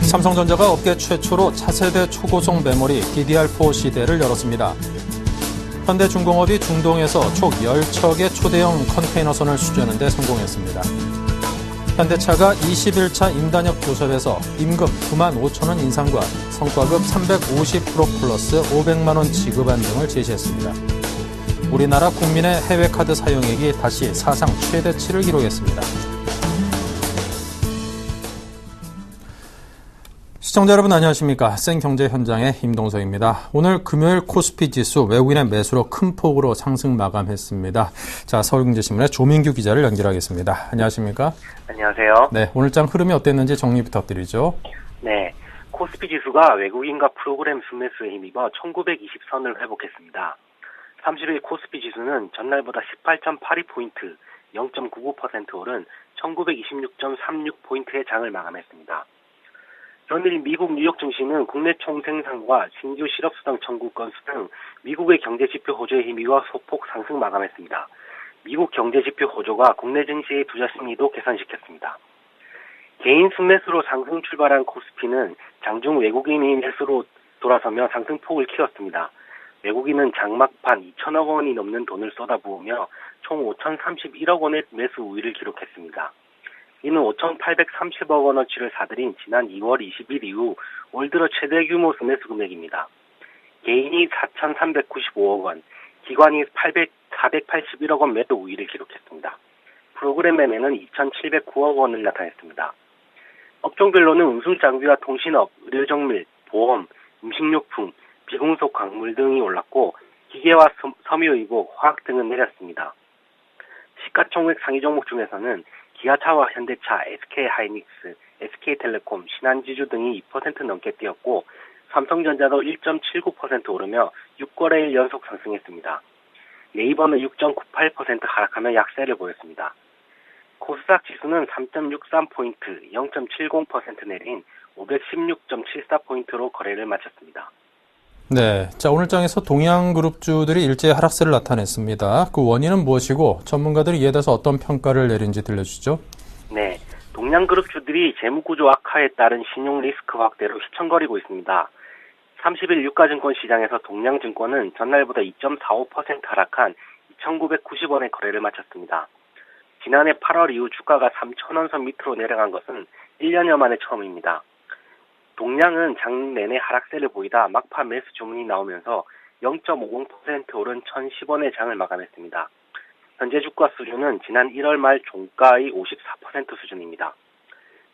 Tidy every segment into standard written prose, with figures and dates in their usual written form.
삼성전자가 업계 최초로 차세대 초고속 메모리 DDR4 시대를 열었습니다. 현대중공업이 중동에서 총 10척의 초대형 컨테이너선을 수주하는 데 성공했습니다. 현대차가 21차 임단협 교섭에서 임금 9만 5천 원 인상과 성과급 350% 플러스 500만 원 지급안 등을 제시했습니다. 우리나라 국민의 해외 카드 사용액이 다시 사상 최대치를 기록했습니다. 시청자 여러분 안녕하십니까. 생경제 현장의 임동석입니다. 오늘 금요일 코스피 지수 외국인의 매수로 큰 폭으로 상승 마감했습니다. 자, 서울경제신문의 조민규 기자를 연결하겠습니다. 안녕하십니까. 안녕하세요. 네, 오늘장 흐름이 어땠는지 정리 부탁드리죠. 네, 코스피 지수가 외국인과 프로그램 순매수에 힘입어 1920선을 회복했습니다. 30일 코스피 지수는 전날보다 18.82포인트, 0.99% 오른 1926.36포인트의 장을 마감했습니다. 전일 미국 뉴욕 증시는 국내 총생산과 신규 실업수당 청구 건수 등 미국의 경제지표 호조에 힘입어 소폭 상승 마감했습니다. 미국 경제지표 호조가 국내 증시의 투자 심리도 개선시켰습니다. 개인 순매수로 상승 출발한 코스피는 장중 외국인이 매수로 돌아서며 상승폭을 키웠습니다. 외국인은 장막판 2천억 원이 넘는 돈을 쏟아부으며 총 5,031억 원의 매수 우위를 기록했습니다. 이는 5,830억 원어치를 사들인 지난 2월 20일 이후 올 들어 최대 규모 순매수 금액입니다. 개인이 4,395억 원, 기관이 481억 원 매도 우위를 기록했습니다. 프로그램 매매는 2,709억 원을 나타냈습니다. 업종별로는 운输장비와 통신업, 의료정밀, 보험, 음식료품, 비금속 광물 등이 올랐고 기계와 섬유의복, 화학 등은 내렸습니다. 시가총액 상위 종목 중에서는 기아차와 현대차, SK하이닉스, SK텔레콤, 신한지주 등이 2% 넘게 뛰었고 삼성전자도 1.79% 오르며 6거래일 연속 상승했습니다. 네이버는 6.98% 하락하며 약세를 보였습니다. 코스닥 지수는 3.63포인트, 0.70% 내린 516.74포인트로 거래를 마쳤습니다. 네, 자 오늘장에서 동양그룹주들이 일제히 하락세를 나타냈습니다. 그 원인은 무엇이고 전문가들이 이에 대해서 어떤 평가를 내린지 들려주시죠. 네, 동양그룹주들이 재무구조 악화에 따른 신용 리스크 확대로 휘청거리고 있습니다. 30일 유가증권 시장에서 동양증권은 전날보다 2.45% 하락한 2,990원의 거래를 마쳤습니다. 지난해 8월 이후 주가가 3,000원 선 밑으로 내려간 것은 1년여 만에 처음입니다. 동양은 장 내내 하락세를 보이다 막판 매수 주문이 나오면서 0.50% 오른 1,010원의 장을 마감했습니다. 현재 주가 수준은 지난 1월 말 종가의 54% 수준입니다.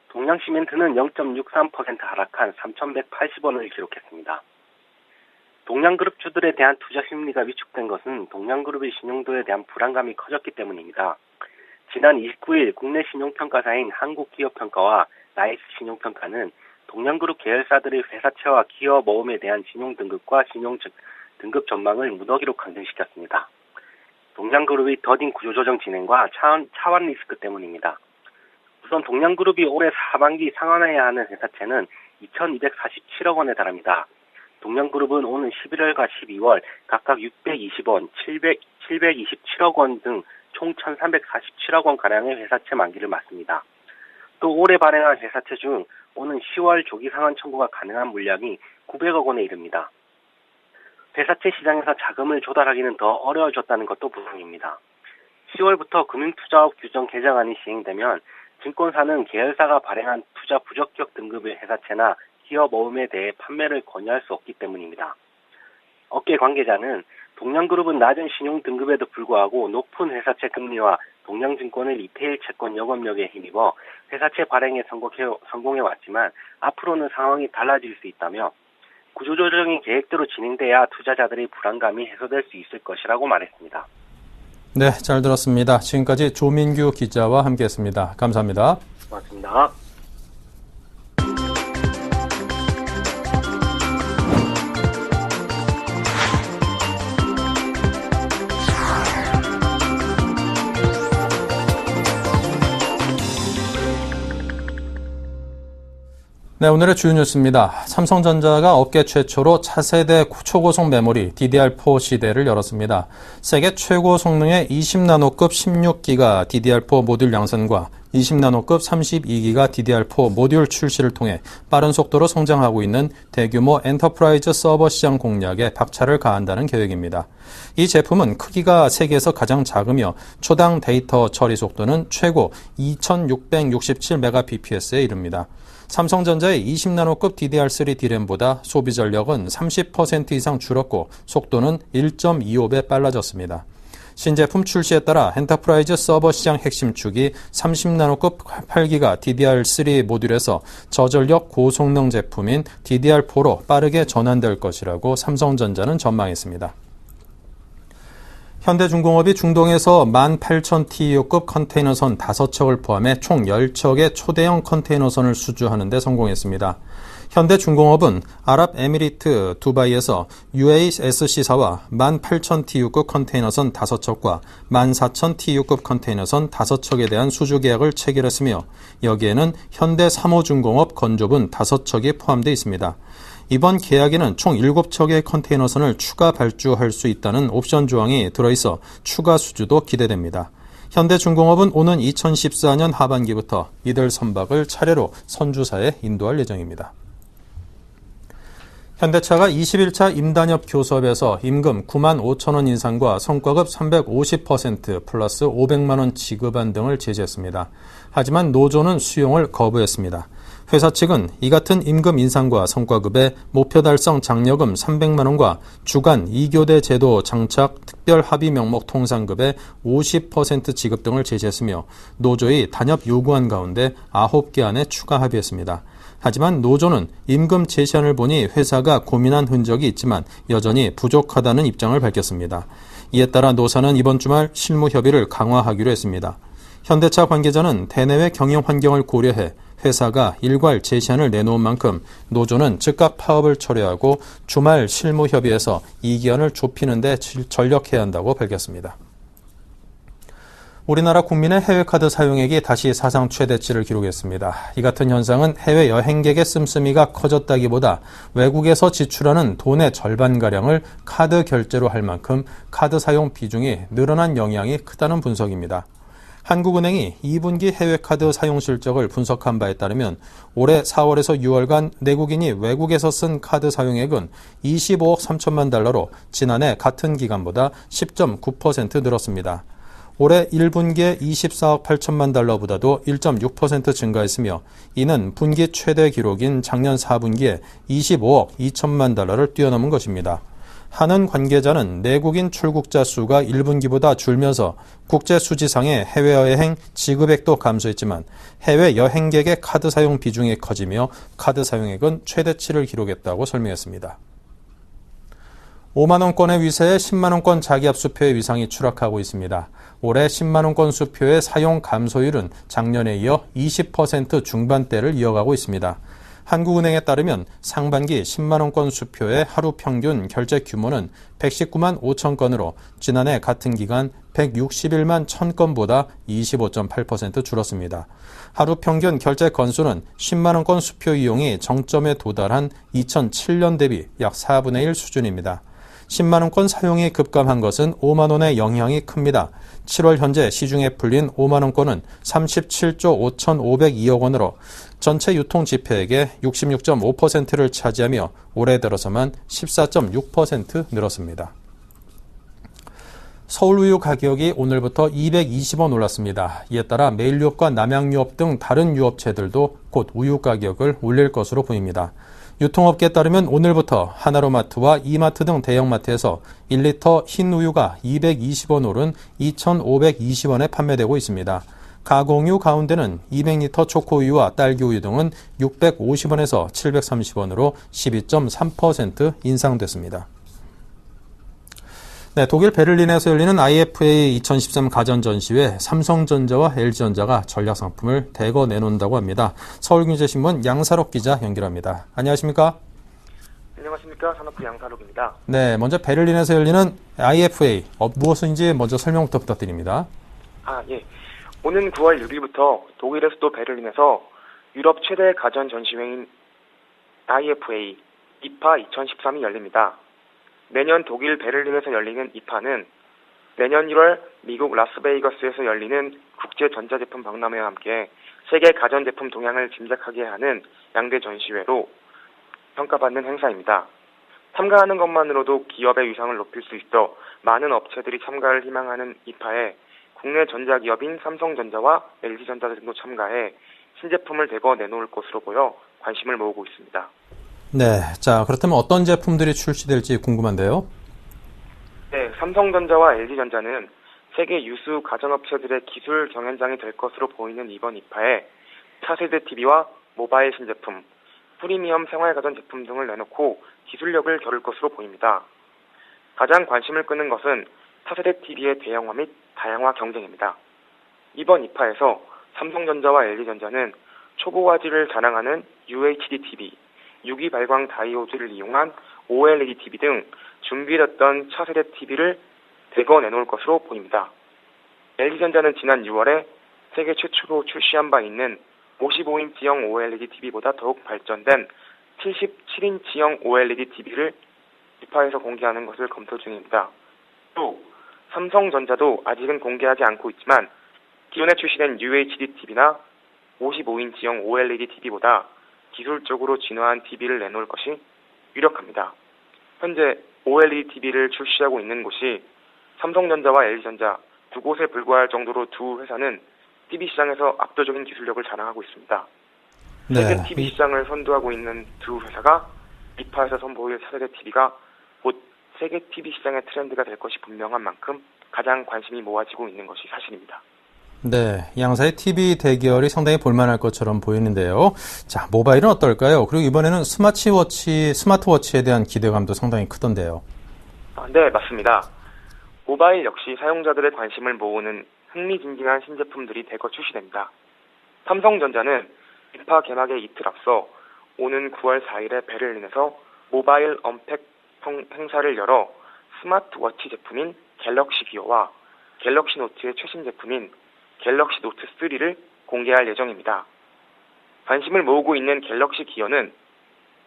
동양시멘트는 0.63% 하락한 3,180원을 기록했습니다. 동양그룹주들에 대한 투자 심리가 위축된 것은 동양그룹의 신용도에 대한 불안감이 커졌기 때문입니다. 지난 29일 국내 신용평가사인 한국기업평가와 나이스 신용평가는 동양그룹 계열사들의 회사채와 기업 모험에 대한 신용등급과 신용등급 전망을 무더기로 강등시켰습니다. 동양그룹의 더딘 구조조정 진행과 차환 리스크 때문입니다. 우선 동양그룹이 올해 하반기 상환해야 하는 회사채는 2,247억 원에 달합니다. 동양그룹은 오는 11월과 12월 각각 620원, 727억 원 등 총 1,347억 원가량의 회사채 만기를 맞습니다. 또 올해 발행한 회사채 중 오는 10월 조기 상환 청구가 가능한 물량이 900억 원에 이릅니다. 회사채 시장에서 자금을 조달하기는 더 어려워졌다는 것도 부상입니다. 10월부터 금융투자업 규정 개정안이 시행되면 증권사는 계열사가 발행한 투자 부적격 등급의 회사채나 기업 모금에 대해 판매를 권유할 수 없기 때문입니다. 업계 관계자는 동양그룹은 낮은 신용 등급에도 불구하고 높은 회사채 금리와 동양증권의 리테일 채권 영업력에 힘입어 회사채 발행에 성공해왔지만 앞으로는 상황이 달라질 수 있다며 구조조정이 계획대로 진행돼야 투자자들의 불안감이 해소될 수 있을 것이라고 말했습니다. 네, 잘 들었습니다. 지금까지 조민규 기자와 함께했습니다. 감사합니다. 고맙습니다. 네, 오늘의 주요 뉴스입니다. 삼성전자가 업계 최초로 차세대 초고속 메모리 DDR4 시대를 열었습니다. 세계 최고 성능의 20나노급 16기가 DDR4 모듈 양산과 20나노급 32기가 DDR4 모듈 출시를 통해 빠른 속도로 성장하고 있는 대규모 엔터프라이즈 서버 시장 공략에 박차를 가한다는 계획입니다. 이 제품은 크기가 세계에서 가장 작으며 초당 데이터 처리 속도는 최고 2667Mbps에 이릅니다. 삼성전자의 20나노급 DDR3 D램보다 소비 전력은 30% 이상 줄었고 속도는 1.25배 빨라졌습니다. 신제품 출시에 따라 엔터프라이즈 서버 시장 핵심 축이 30나노급 8기가 DDR3 모듈에서 저전력 고성능 제품인 DDR4로 빠르게 전환될 것이라고 삼성전자는 전망했습니다. 현대중공업이 중동에서 18,000TEU급 컨테이너선 5척을 포함해 총 10척의 초대형 컨테이너선을 수주하는 데 성공했습니다. 현대중공업은 아랍에미리트 두바이에서 UASC사와 18,000TEU급 컨테이너선 5척과 14,000TEU급 컨테이너선 5척에 대한 수주 계약을 체결했으며 여기에는 현대3호중공업 건조분 5척이 포함되어 있습니다. 이번 계약에는 총 7척의 컨테이너선을 추가 발주할 수 있다는 옵션 조항이 들어있어 추가 수주도 기대됩니다. 현대중공업은 오는 2014년 하반기부터 이들 선박을 차례로 선주사에 인도할 예정입니다. 현대차가 21차 임단협 교섭에서 임금 9만 5천 원 인상과 성과급 350% 플러스 500만 원 지급안 등을 제시했습니다. 하지만 노조는 수용을 거부했습니다. 회사 측은 이 같은 임금 인상과 성과급에 목표 달성 장려금 300만 원과 주간 2교대 제도 장착 특별 합의 명목 통상급의 50% 지급 등을 제시했으며 노조의 단협 요구안 가운데 9개 안에 추가 합의했습니다. 하지만 노조는 임금 제시안을 보니 회사가 고민한 흔적이 있지만 여전히 부족하다는 입장을 밝혔습니다. 이에 따라 노사는 이번 주말 실무 협의를 강화하기로 했습니다. 현대차 관계자는 대내외 경영 환경을 고려해 회사가 일괄 제시안을 내놓은 만큼 노조는 즉각 파업을 철회하고 주말 실무 협의에서 이 기한을 좁히는 데 전력해야 한다고 밝혔습니다. 우리나라 국민의 해외카드 사용액이 다시 사상 최대치를 기록했습니다. 이 같은 현상은 해외 여행객의 씀씀이가 커졌다기보다 외국에서 지출하는 돈의 절반가량을 카드 결제로 할 만큼 카드 사용 비중이 늘어난 영향이 크다는 분석입니다. 한국은행이 2분기 해외카드 사용 실적을 분석한 바에 따르면 올해 4월에서 6월간 내국인이 외국에서 쓴 카드 사용액은 25억 3천만 달러로 지난해 같은 기간보다 10.9% 늘었습니다. 올해 1분기에 24억 8천만 달러보다도 1.6% 증가했으며 이는 분기 최대 기록인 작년 4분기에 25억 2천만 달러를 뛰어넘은 것입니다. 한은 관계자는 내국인 출국자 수가 1분기보다 줄면서 국제 수지상의 해외여행 지급액도 감소했지만 해외 여행객의 카드 사용 비중이 커지며 카드 사용액은 최대치를 기록했다고 설명했습니다. 5만원권의 위세에 10만원권 자기압수표의 위상이 추락하고 있습니다. 올해 10만원권 수표의 사용 감소율은 작년에 이어 20% 중반대를 이어가고 있습니다. 한국은행에 따르면 상반기 10만원권 수표의 하루 평균 결제 규모는 119만 5천 건으로 지난해 같은 기간 161만 1000건보다 25.8% 줄었습니다. 하루 평균 결제 건수는 10만원권 수표 이용이 정점에 도달한 2007년 대비 약 4분의 1 수준입니다. 10만원권 사용이 급감한 것은 5만원의 영향이 큽니다. 7월 현재 시중에 풀린 5만원권은 37조 5,502억 원으로 전체 유통 지폐액의 66.5%를 차지하며 올해 들어서만 14.6% 늘었습니다. 서울 우유 가격이 오늘부터 220원 올랐습니다. 이에 따라 메일유업과 남양유업 등 다른 유업체들도 곧 우유 가격을 올릴 것으로 보입니다. 유통업계에 따르면 오늘부터 하나로마트와 이마트 등 대형마트에서 1리터 흰 우유가 220원 오른 2,520원에 판매되고 있습니다. 가공유 가운데는 200리터 초코우유와 딸기우유 등은 650원에서 730원으로 12.3% 인상됐습니다. 네, 독일 베를린에서 열리는 IFA 2013 가전 전시회에 삼성전자와 LG전자가 전략 상품을 대거 내놓는다고 합니다. 서울경제신문 양사록 기자 연결합니다. 안녕하십니까? 안녕하십니까? 산업부 양사록입니다. 네, 먼저 베를린에서 열리는 IFA 무엇인지 먼저 설명부터 부탁드립니다. 예. 오는 9월 6일부터 독일의 수도 베를린에서 유럽 최대 가전 전시회인 IFA 이파 2013이 열립니다. 내년 독일 베를린에서 열리는 이파는 내년 1월 미국 라스베이거스에서 열리는 국제전자제품 박람회와 함께 세계 가전제품 동향을 짐작하게 하는 양대 전시회로 평가받는 행사입니다. 참가하는 것만으로도 기업의 위상을 높일 수 있어 많은 업체들이 참가를 희망하는 이파에 국내 전자기업인 삼성전자와 LG전자 등도 참가해 신제품을 대거 내놓을 것으로 보여 관심을 모으고 있습니다. 네, 자 그렇다면 어떤 제품들이 출시될지 궁금한데요. 네, 삼성전자와 LG전자는 세계 유수 가전업체들의 기술 경연장이 될 것으로 보이는 이번 이파에 차세대 TV와 모바일 신제품, 프리미엄 생활가전 제품 등을 내놓고 기술력을 겨룰 것으로 보입니다. 가장 관심을 끄는 것은 차세대 TV의 대형화 및 다양화 경쟁입니다. 이번 이파에서 삼성전자와 LG전자는 초고화질을 자랑하는 UHD TV, 유기 발광 다이오드를 이용한 OLED TV 등 준비됐던 차세대 TV를 대거 내놓을 것으로 보입니다. LG전자는 지난 6월에 세계 최초로 출시한 바 있는 55인치형 OLED TV보다 더욱 발전된 77인치형 OLED TV를 이파에서 공개하는 것을 검토 중입니다. 또 삼성전자도 아직은 공개하지 않고 있지만 기존에 출시된 UHD TV나 55인치형 OLED TV보다 기술적으로 진화한 TV를 내놓을 것이 유력합니다. 현재 OLED TV를 출시하고 있는 곳이 삼성전자와 LG전자 두 곳에 불과할 정도로 두 회사는 TV 시장에서 압도적인 기술력을 자랑하고 있습니다. 네. 세계 TV 시장을 선도하고 있는 두 회사가 이파에서 선보일 차세대 TV가 곧 세계 TV 시장의 트렌드가 될 것이 분명한 만큼 가장 관심이 모아지고 있는 것이 사실입니다. 네, 양사의 TV 대결이 상당히 볼만할 것처럼 보이는데요. 자, 모바일은 어떨까요? 그리고 이번에는 스마트워치에 대한 기대감도 상당히 크던데요. 네, 맞습니다. 모바일 역시 사용자들의 관심을 모으는 흥미진진한 신제품들이 대거 출시됩니다. 삼성전자는 이파 개막의 이틀 앞서 오는 9월 4일에 베를린에서 모바일 언팩 행사를 열어 스마트워치 제품인 갤럭시 기어와 갤럭시 노트의 최신 제품인 갤럭시 노트 3를 공개할 예정입니다. 관심을 모으고 있는 갤럭시 기어는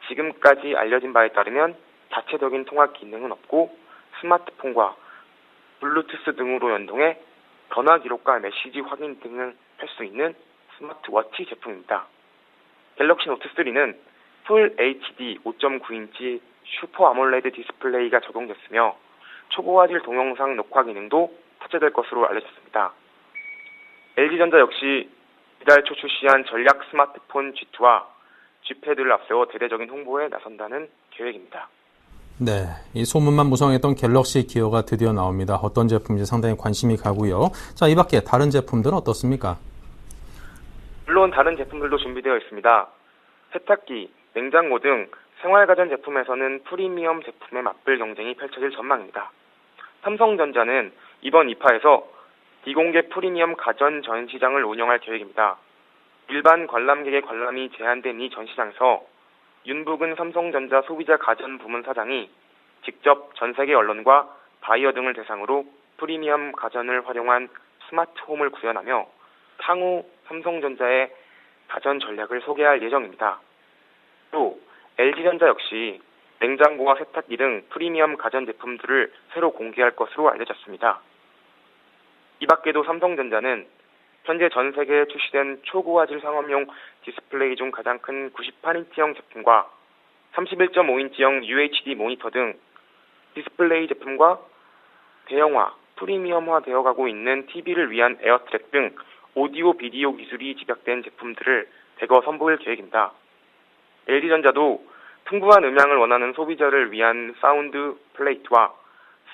지금까지 알려진 바에 따르면 자체적인 통화 기능은 없고 스마트폰과 블루투스 등으로 연동해 전화 기록과 메시지 확인 등을 할 수 있는 스마트워치 제품입니다. 갤럭시 노트 3는 풀 HD 5.9인치 슈퍼 아몰레드 디스플레이가 적용됐으며 초고화질 동영상 녹화 기능도 탑재될 것으로 알려졌습니다. LG전자 역시 이달 초 출시한 전략 스마트폰 G2와 G패드를 앞세워 대대적인 홍보에 나선다는 계획입니다. 네, 이 소문만 무성했던 갤럭시 기어가 드디어 나옵니다. 어떤 제품인지 상당히 관심이 가고요. 자, 이 밖에 다른 제품들은 어떻습니까? 물론 다른 제품들도 준비되어 있습니다. 세탁기, 냉장고 등 생활가전 제품에서는 프리미엄 제품의 맞불 경쟁이 펼쳐질 전망입니다. 삼성전자는 이번 이파에서 비공개 프리미엄 가전 전시장을 운영할 계획입니다. 일반 관람객의 관람이 제한된 이 전시장에서 윤북은 삼성전자 소비자 가전 부문 사장이 직접 전 세계 언론과 바이어 등을 대상으로 프리미엄 가전을 활용한 스마트홈을 구현하며 향후 삼성전자의 가전 전략을 소개할 예정입니다. 또 LG전자 역시 냉장고와 세탁기 등 프리미엄 가전 제품들을 새로 공개할 것으로 알려졌습니다. 이 밖에도 삼성전자는 현재 전 세계에 출시된 초고화질 상업용 디스플레이 중 가장 큰 98인치형 제품과 31.5인치형 UHD 모니터 등 디스플레이 제품과 대형화, 프리미엄화 되어가고 있는 TV를 위한 에어트랙 등 오디오 비디오 기술이 집약된 제품들을 대거 선보일 계획입니다. LG전자도 풍부한 음향을 원하는 소비자를 위한 사운드 플레이트와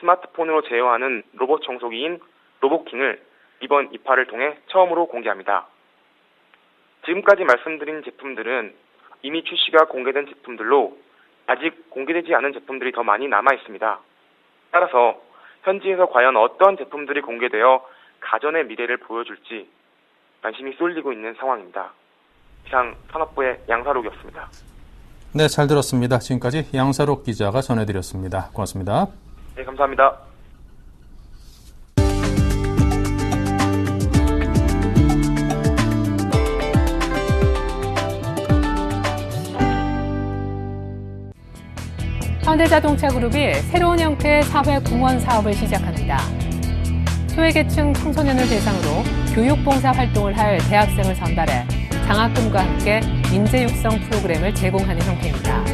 스마트폰으로 제어하는 로봇 청소기인 로봇킹을 이번 이파를 통해 처음으로 공개합니다. 지금까지 말씀드린 제품들은 이미 출시가 공개된 제품들로 아직 공개되지 않은 제품들이 더 많이 남아 있습니다. 따라서 현지에서 과연 어떤 제품들이 공개되어 가전의 미래를 보여줄지 관심이 쏠리고 있는 상황입니다. 이상 산업부의 양사록이었습니다. 네, 잘 들었습니다. 지금까지 양사록 기자가 전해드렸습니다. 고맙습니다. 네, 감사합니다. 현대자동차그룹이 새로운 형태의 사회공헌 사업을 시작합니다. 소외계층 청소년을 대상으로 교육봉사 활동을 할 대학생을 선발해 장학금과 함께 인재 육성 프로그램을 제공하는 형태입니다.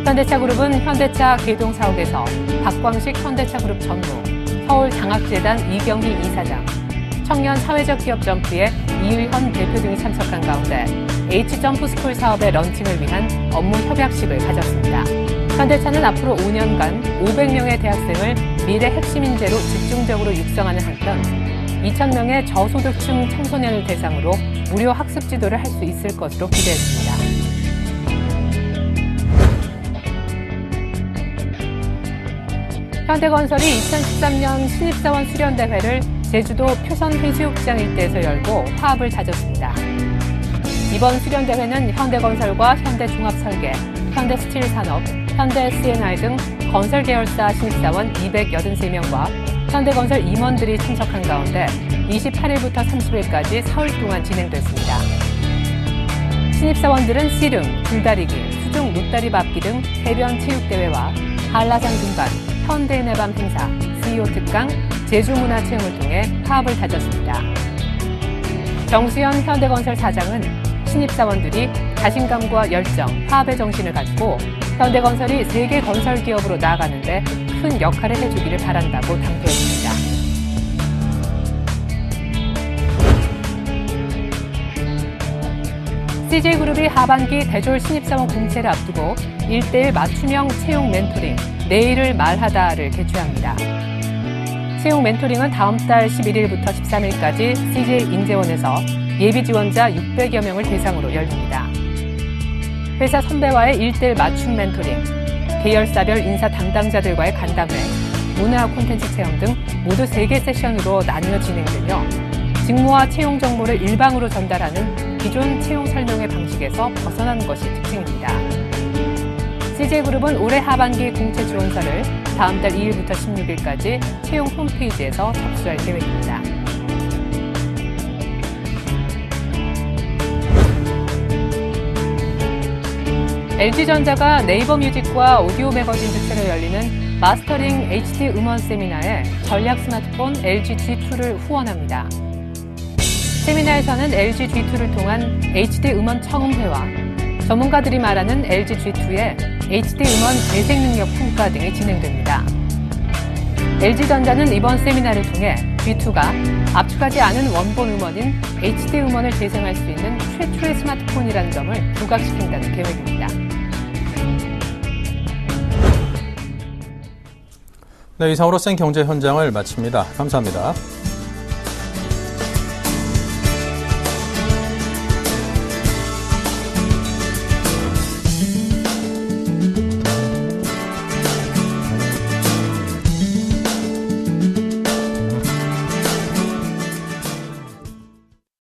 현대차그룹은 현대차 개동 사옥에서 박광식 현대차그룹 전무, 서울장학재단 이경희 이사장, 청년 사회적 기업 점프의 이의현 대표 등이 참석한 가운데 H점프스쿨 사업의 런칭을 위한 업무 협약식을 가졌습니다. 현대차는 앞으로 5년간 500명의 대학생을 미래 핵심 인재로 집중적으로 육성하는 한편 2,000명의 저소득층 청소년을 대상으로 무료 학습 지도를 할 수 있을 것으로 기대했습니다. 현대건설이 2013년 신입사원 수련대회를 제주도 표선해수욕장 일대에서 열고 화합을 다졌습니다. 이번 수련대회는 현대건설과 현대종합설계, 현대스틸산업, 현대 C&I 등 건설 계열사 신입사원 283명과 현대건설 임원들이 참석한 가운데 28일부터 30일까지 사흘 동안 진행됐습니다. 신입사원들은 씨름, 줄다리기, 수중 롯다리 밟기 등 해변 체육대회와 한라산 등반, 현대인의 밤 행사, CEO 특강, 제주문화체험을 통해 화합을 다졌습니다. 정수현 현대건설 사장은 신입사원들이 자신감과 열정, 화합의 정신을 가지고 현대건설이 세계 건설 기업으로 나아가는데 큰 역할을 해주기를 바란다고 당부했습니다. CJ그룹이 하반기 대졸 신입사원 공채를 앞두고 1:1 맞춤형 채용 멘토링, 내일을 말하다를 개최합니다. 채용 멘토링은 다음 달 11일부터 13일까지 CJ 인재원에서 예비 지원자 600여 명을 대상으로 열립니다. 회사 선배와의 1:1 맞춤 멘토링, 계열사별 인사 담당자들과의 간담회, 문화 콘텐츠 체험 등 모두 3개 세션으로 나뉘어 진행되며 직무와 채용 정보를 일방으로 전달하는 기존 채용 설명회 방식에서 벗어난 것이 특징입니다. CJ그룹은 올해 하반기 공채 지원서를 다음 달 2일부터 16일까지 채용 홈페이지에서 접수할 계획입니다. LG전자가 네이버 뮤직과 오디오 매거진 주최로 열리는 마스터링 HD 음원 세미나에 전략 스마트폰 LG G2를 후원합니다. 세미나에서는 LG G2를 통한 HD 음원 청음회와 전문가들이 말하는 LG G2의 HD 음원 재생 능력 평가 등이 진행됩니다. LG전자는 이번 세미나를 통해 G2가 압축하지 않은 원본 음원인 HD 음원을 재생할 수 있는 최초의 스마트폰이라는 점을 부각시킨다는 계획입니다. 네, 이상으로 생경제 현장을 마칩니다. 감사합니다.